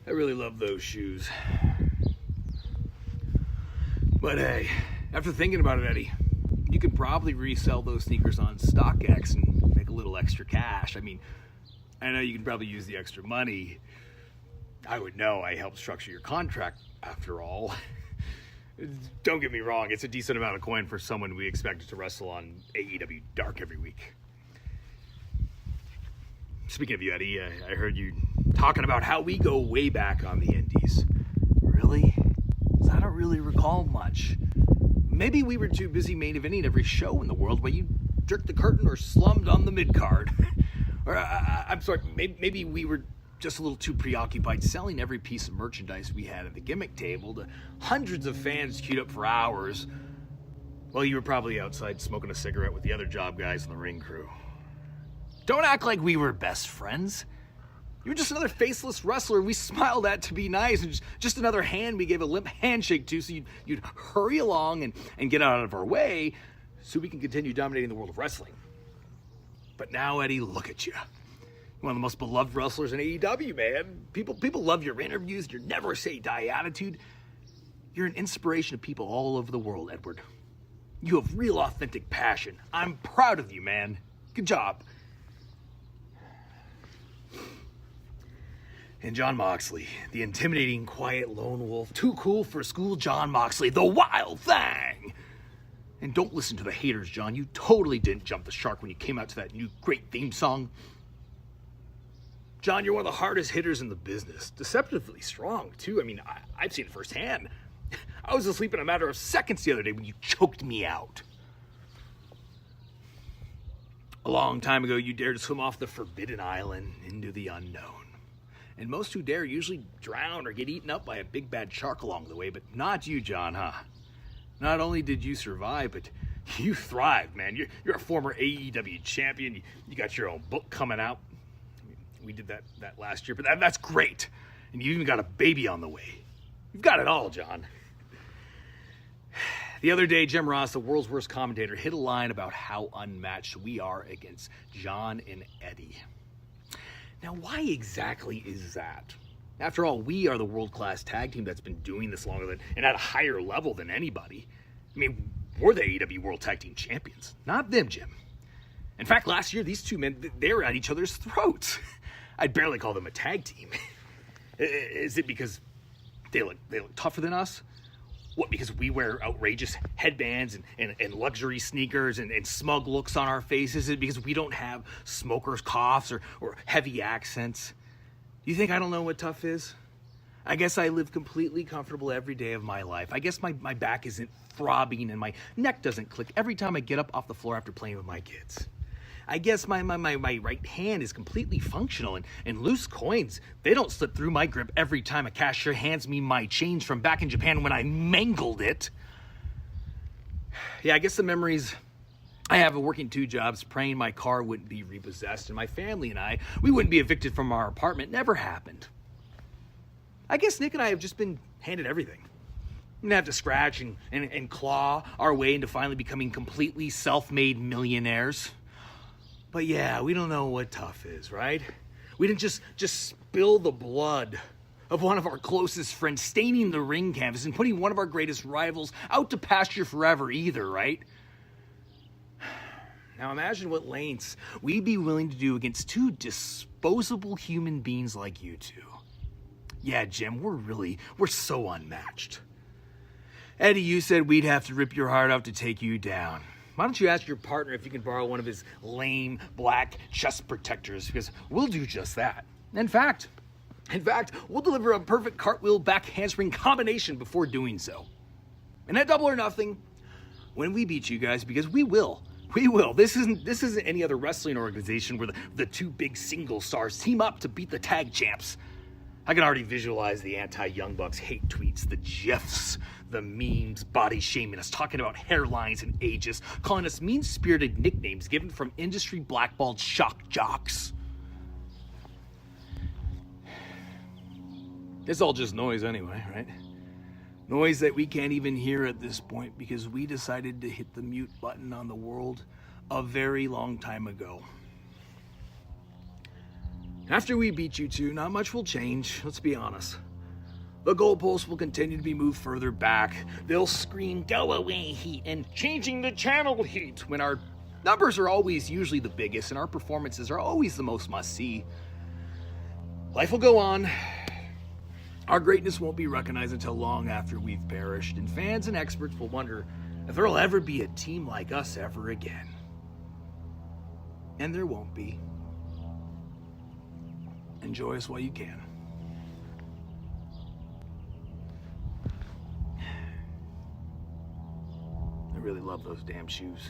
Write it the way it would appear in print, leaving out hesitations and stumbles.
I really love those shoes. But hey, after thinking about it, Eddie, you could probably resell those sneakers on StockX and make a little extra cash. I mean, I know you can probably use the extra money. I would know. I helped structure your contract, after all. Don't get me wrong, it's a decent amount of coin for someone we expected to wrestle on AEW Dark every week. Speaking of you, Eddie, I heard you talking about how we go way back on the indies. Really? 'Cause I don't really recall much. Maybe we were too busy main eventing every show in the world while you jerked the curtain or slummed on the mid-card. Or, I'm sorry, maybe we were just a little too preoccupied selling every piece of merchandise we had at the gimmick table to hundreds of fans queued up for hours while you were probably outside smoking a cigarette with the other job guys in the ring crew. Don't act like we were best friends. You were just another faceless wrestler we smiled at to be nice, and just another hand we gave a limp handshake to so you'd hurry along and get out of our way so we can continue dominating the world of wrestling. But now, Eddie, look at you. One of the most beloved wrestlers in AEW, man. People love your interviews, your never say die attitude. You're an inspiration to people all over the world, Edward. You have real authentic passion. I'm proud of you, man. Good job. And John Moxley, the intimidating, quiet lone wolf, too cool for school John Moxley, the wild thing. And don't listen to the haters, John. You totally didn't jump the shark when you came out to that new great theme song. John, you're one of the hardest hitters in the business. Deceptively strong, too. I mean, I've seen it firsthand. I was asleep in a matter of seconds the other day when you choked me out. A long time ago, you dared to swim off the forbidden island into the unknown. And most who dare usually drown or get eaten up by a big bad shark along the way, but not you, John, huh? Not only did you survive, but you thrived, man. You're a former AEW champion. You got your own book coming out. We did that last year, but that's great. And you even got a baby on the way. You've got it all, John. The other day, Jim Ross, the world's worst commentator, hit a line about how unmatched we are against John and Eddie. Now, why exactly is that? After all, we are the world-class tag team that's been doing this longer and at a higher level than anybody. I mean, we're the AEW World Tag Team Champions, not them, Jim. In fact, last year, these two men, they were at each other's throats. I'd barely call them a tag team. Is it because they look tougher than us? What, because we wear outrageous headbands and luxury sneakers and smug looks on our faces? Is it because we don't have smokers' coughs or heavy accents? Do you think I don't know what tough is? I guess I live completely comfortable every day of my life. I guess my back isn't throbbing and my neck doesn't click every time I get up off the floor after playing with my kids. I guess my right hand is completely functional and loose coins, they don't slip through my grip every time a cashier hands me my change from back in Japan when I mangled it. Yeah, I guess the memories I have of working 2 jobs, praying my car wouldn't be repossessed, and my family and we wouldn't be evicted from our apartment never happened. I guess Nick and I have just been handed everything. We didn't have to scratch and claw our way into finally becoming completely self-made millionaires. But yeah, we don't know what tough is, right? We didn't just spill the blood of one of our closest friends, staining the ring canvas and putting one of our greatest rivals out to pasture forever either, right? Now imagine what lengths we'd be willing to do against 2 disposable human beings like you two. Yeah, Jim, we're so unmatched. Eddie, you said we'd have to rip your heart out to take you down. Why don't you ask your partner if you can borrow one of his lame black chest protectors, because we'll do just that. In fact, we'll deliver a perfect cartwheel back handspring combination before doing so. And at Double or Nothing, when we beat you guys, because we will. This isn't any other wrestling organization where the 2 big single stars team up to beat the tag champs. I can already visualize the anti-Young Bucks hate tweets, the GIFs, the memes, body shaming us, talking about hairlines and ages, calling us mean-spirited nicknames given from industry blackballed shock jocks. It's all just noise anyway, right? Noise that we can't even hear at this point because we decided to hit the mute button on the world a very long time ago. After we beat you two, not much will change, let's be honest. The goalposts will continue to be moved further back. They'll scream, "Go away, Heat," and "Changing the channel, Heat," when our numbers are always usually the biggest and our performances are always the most must-see. Life will go on. Our greatness won't be recognized until long after we've perished, and fans and experts will wonder if there'll ever be a team like us ever again. And there won't be. Enjoy us while you can. I really love those damn shoes.